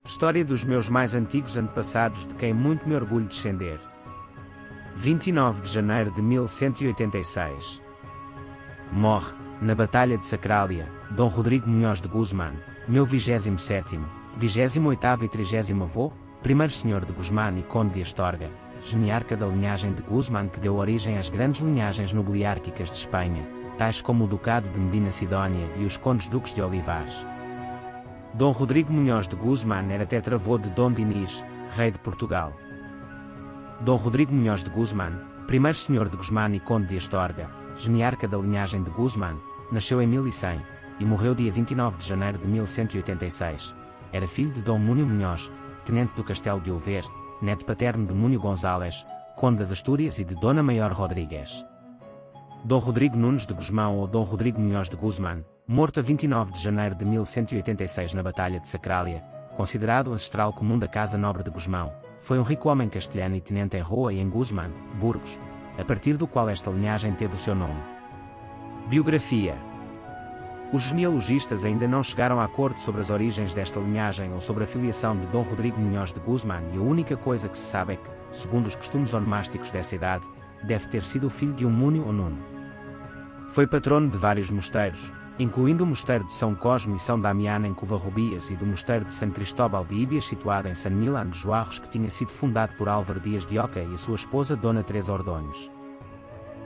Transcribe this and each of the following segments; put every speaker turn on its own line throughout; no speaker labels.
História dos meus mais antigos antepassados de quem muito me orgulho descender. 29 de janeiro de 1186. Morre, na Batalha de Sacrália, Dom Rodrigo Munhoz de Guzmán, meu 27º, 28º e 30º avô, primeiro senhor de Guzmán e conde de Astorga, genearca da linhagem de Guzmán que deu origem às grandes linhagens nobiliárquicas de Espanha, tais como o Ducado de Medina Sidónia e os condes-duques de Olivares. Dom Rodrigo Munhoz de Guzmán era tetravô de Dom Dinis, rei de Portugal. Dom Rodrigo Munhoz de Guzmán, primeiro senhor de Guzmán e conde de Astorga, genearca da linhagem de Guzmán, nasceu em 1100 e morreu dia 29 de janeiro de 1186. Era filho de Dom Múnio Munhoz, tenente do Castelo de Oliver, neto paterno de Múnio González, conde das Astúrias e de Dona Maior Rodrigues. Dom Rodrigo Nunes de Guzmão ou Dom Rodrigo Munhoz de Guzmán, morto a 29 de janeiro de 1186 na Batalha de Sacrália, considerado ancestral comum da Casa Nobre de Guzmão, foi um rico homem castelhano e tenente em Roa e em Guzmán, Burgos, a partir do qual esta linhagem teve o seu nome. Biografia. Os genealogistas ainda não chegaram a acordo sobre as origens desta linhagem ou sobre a filiação de Dom Rodrigo Munhoz de Guzmán e a única coisa que se sabe é que, segundo os costumes onomásticos dessa idade, deve ter sido o filho de um Múnio ou Nuno. Foi patrono de vários mosteiros, incluindo o mosteiro de São Cosme e São Damián em Covarrubias e do mosteiro de San Cristóbal de Íbias situado em San Milán de Joarros que tinha sido fundado por Álvaro Dias de Oca e a sua esposa Dona Teresa Ordonhos.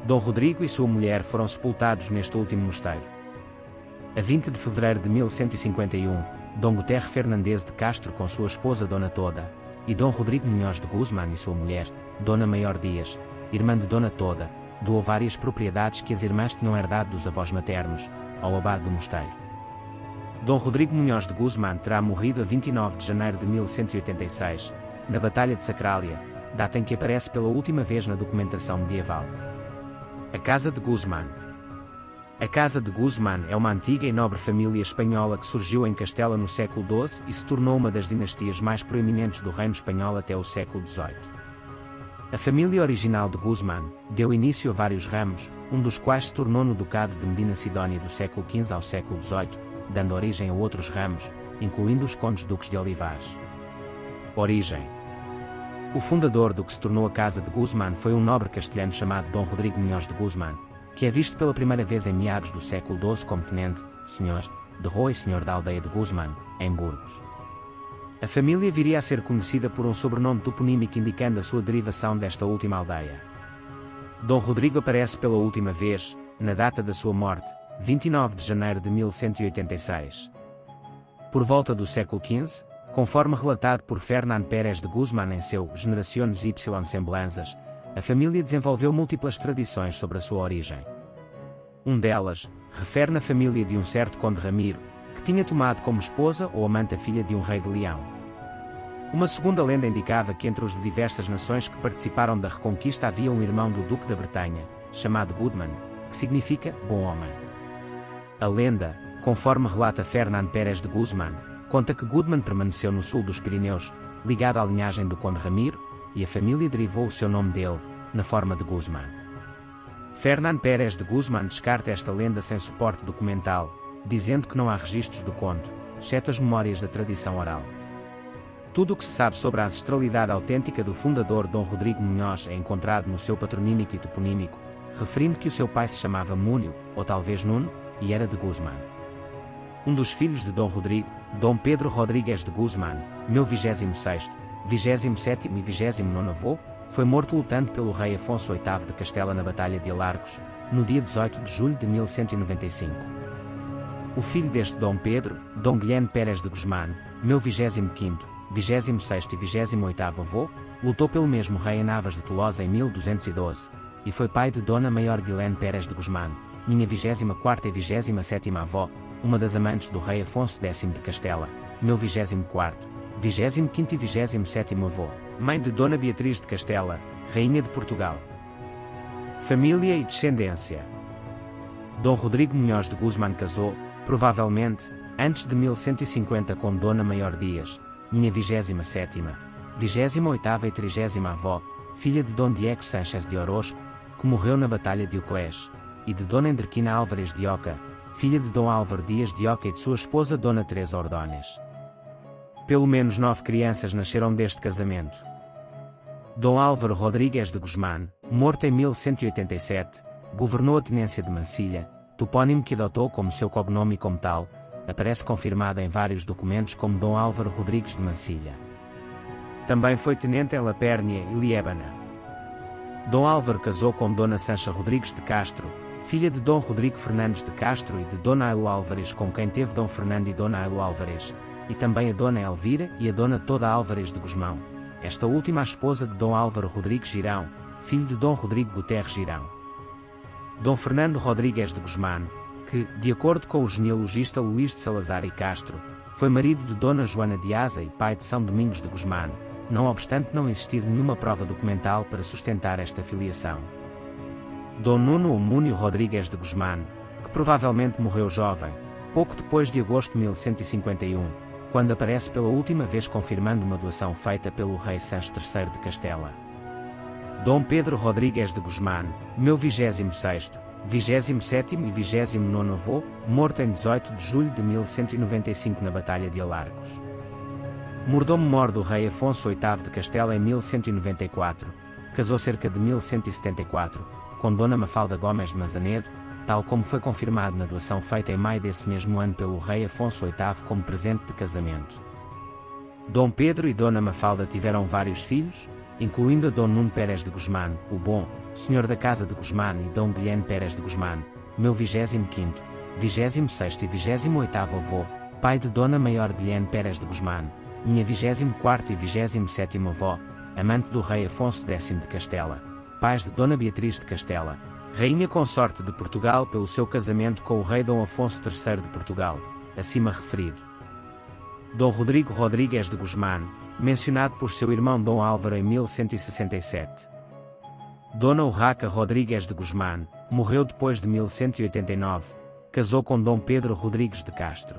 Dom Rodrigo e sua mulher foram sepultados neste último mosteiro. A 20 de fevereiro de 1151, Dom Guterre Fernandes de Castro com sua esposa Dona Toda, e Dom Rodrigo Munhoz de Guzmán e sua mulher, Dona Maior Dias, irmã de Dona Toda, doou várias propriedades que as irmãs tinham herdado dos avós maternos, ao abade do mosteiro. Dom Rodrigo Munhoz de Guzmán terá morrido a 29 de janeiro de 1186, na Batalha de Sacrália, data em que aparece pela última vez na documentação medieval. A Casa de Guzmán. A Casa de Guzmán é uma antiga e nobre família espanhola que surgiu em Castela no século XII e se tornou uma das dinastias mais proeminentes do reino espanhol até o século XVIII. A família original de Guzmán deu início a vários ramos, um dos quais se tornou no Ducado de Medina Sidónia do século XV ao século XVIII, dando origem a outros ramos, incluindo os condes-duques de Olivares. Origem. O fundador do que se tornou a Casa de Guzmán foi um nobre castelhano chamado Dom Rodrigo Munhoz de Guzmán, que é visto pela primeira vez em meados do século XII como tenente, senhor, de Roa e senhor da aldeia de Guzmán, em Burgos. A família viria a ser conhecida por um sobrenome toponímico indicando a sua derivação desta última aldeia. Dom Rodrigo aparece pela última vez, na data da sua morte, 29 de janeiro de 1186. Por volta do século XV, conforme relatado por Fernán Pérez de Guzmán em seu Generaciones y Semblanzas, a família desenvolveu múltiplas tradições sobre a sua origem. Um delas, refere na família de um certo conde Ramiro, que tinha tomado como esposa ou amante a filha de um rei de Leão. Uma segunda lenda indicava que entre os de diversas nações que participaram da Reconquista havia um irmão do Duque da Bretanha, chamado Gudmán, que significa bom homem. A lenda, conforme relata Fernán Pérez de Guzmán, conta que Gudmán permaneceu no sul dos Pirineus, ligado à linhagem do conde Ramiro, e a família derivou o seu nome dele, na forma de Guzmán. Fernán Pérez de Guzmán descarta esta lenda sem suporte documental, dizendo que não há registros do conto, exceto as memórias da tradição oral. Tudo o que se sabe sobre a ancestralidade autêntica do fundador Dom Rodrigo Munhoz é encontrado no seu patronímico e toponímico, referindo que o seu pai se chamava Múnio, ou talvez Nuno, e era de Guzmán. Um dos filhos de Dom Rodrigo, Dom Pedro Rodrigues de Guzmán, meu 26º, 27º e 29º avô, foi morto lutando pelo rei Afonso VIII de Castela na Batalha de Alarcos, no dia 18 de julho de 1195. O filho deste Dom Pedro, Dom Guilherme Pérez de Guzmán, meu 25º, 26º e 28º avô, lutou pelo mesmo rei em Navas de Tolosa em 1212, e foi pai de Dona Maior Guilherme Pérez de Guzmán, minha 24ª e 27ª avó, uma das amantes do rei Afonso X de Castela, meu 24º, 25º e 27º avô, mãe de Dona Beatriz de Castela, rainha de Portugal. Família e descendência. Dom Rodrigo Munhoz de Guzmán casou, provavelmente, antes de 1150 com Dona Maior Dias, minha 27ª, 28ª e 30ª avó, filha de Dom Diego Sánchez de Orozco, que morreu na Batalha de Uclés, e de Dona Enderquina Álvares de Oca, filha de Dom Álvaro Dias de Oca e de sua esposa Dona Teresa Ordonhos. Pelo menos 9 crianças nasceram deste casamento. Dom Álvaro Rodrigues de Guzmán, morto em 1187, governou a tenência de Mansilla, topónimo que adotou como seu cognome e como tal, aparece confirmado em vários documentos como Dom Álvaro Rodrigues de Mansilla. Também foi tenente em Lapérnia e Liébana. Dom Álvaro casou com Dona Sancha Rodrigues de Castro, filha de Dom Rodrigo Fernandes de Castro e de Dona Ailo Álvares, com quem teve Dom Fernando e Dona Ailo Álvares, e também a Dona Elvira e a Dona Toda Álvares de Gusmão, esta última a esposa de Dom Álvaro Rodrigues Girão, filho de Dom Rodrigo Guterres Girão. Dom Fernando Rodrigues de Guzmán, que, de acordo com o genealogista Luís de Salazar e Castro, foi marido de Dona Joana de Asa e pai de São Domingos de Guzmán, não obstante não existir nenhuma prova documental para sustentar esta filiação. Dom Nuno Múnio Rodrigues de Guzmán, que provavelmente morreu jovem, pouco depois de agosto de 1151, quando aparece pela última vez confirmando uma doação feita pelo rei Sancho III de Castela. Dom Pedro Rodrigues de Guzmán, meu 26º, 27º e 29º avô, morto em 18 de julho de 1195 na Batalha de Alarcos. Mordomo-mor do rei Afonso VIII de Castela em 1194, casou cerca de 1174, com Dona Mafalda Gomes de Mazanedo, tal como foi confirmado na doação feita em maio desse mesmo ano pelo rei Afonso VIII como presente de casamento. Dom Pedro e Dona Mafalda tiveram vários filhos, incluindo a Dom Nuno Pérez de Guzmán, o Bom, senhor da casa de Guzmán, e Dom Guilherme Pérez de Guzmán, meu 25º, 26º e 28º avô, pai de Dona Maior Guilherme Pérez de Guzmán, minha 24º e 27º avó, amante do rei Afonso X de Castela, pais de Dona Beatriz de Castela, rainha consorte de Portugal pelo seu casamento com o rei Dom Afonso III de Portugal, acima referido. Dom Rodrigo Rodrigues de Guzmán, mencionado por seu irmão Dom Álvaro em 1167. Dona Urraca Rodrigues de Guzmán, morreu depois de 1189, casou com Dom Pedro Rodrigues de Castro.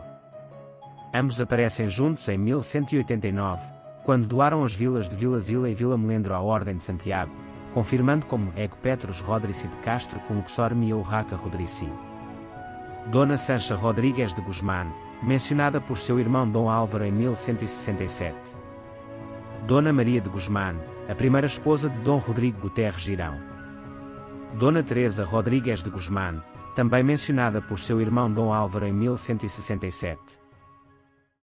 Ambos aparecem juntos em 1189, quando doaram as vilas de Vila Zila e Vila Melendro à Ordem de Santiago, confirmando como Ego Petros Rodrici de Castro com Luxor Mia Urraca Rodrici. Dona Sancha Rodrigues de Guzmán, mencionada por seu irmão Dom Álvaro em 1167. Dona Maria de Guzmán, a primeira esposa de Dom Rodrigo Guterres Girão. Dona Teresa Rodrigues de Guzmán, também mencionada por seu irmão Dom Álvaro em 1167.